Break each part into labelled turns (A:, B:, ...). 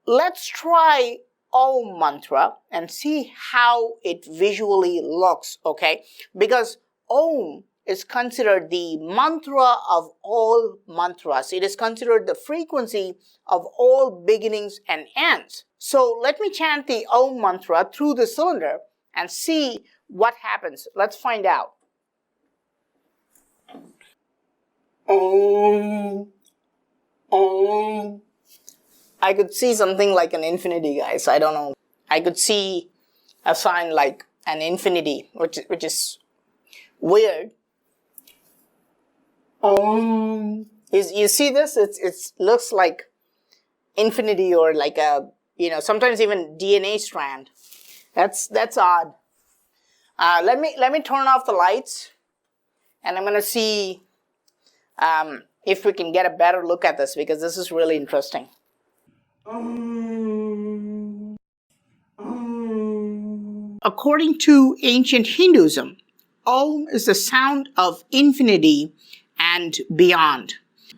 A: let's try Ohm Mantra and see how it visually looks, okay? Because Om is considered the mantra of all mantras. It is considered the frequency of all beginnings and ends. So let me chant the Om Mantra through the cylinder and see what happens. Let's find out. Om, Om. I could see something like an infinity, guys. I don't know. I could see a sign like an infinity, which is weird. You see this? It looks like infinity, or like a, sometimes even DNA strand. That's odd. Let me turn off the lights, and I'm gonna see if we can get a better look at this, because this is really interesting. According to ancient Hinduism, Om is the sound of infinity and beyond.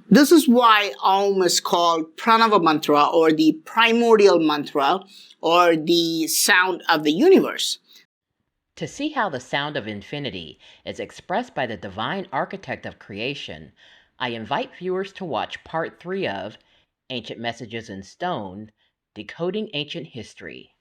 A: This is why Om is called Pranava Mantra, or the primordial mantra, or the sound of the universe.
B: To see how the sound of infinity is expressed by the divine architect of creation, I invite viewers to watch Part 3 of Ancient Messages in Stone, Decoding Ancient History.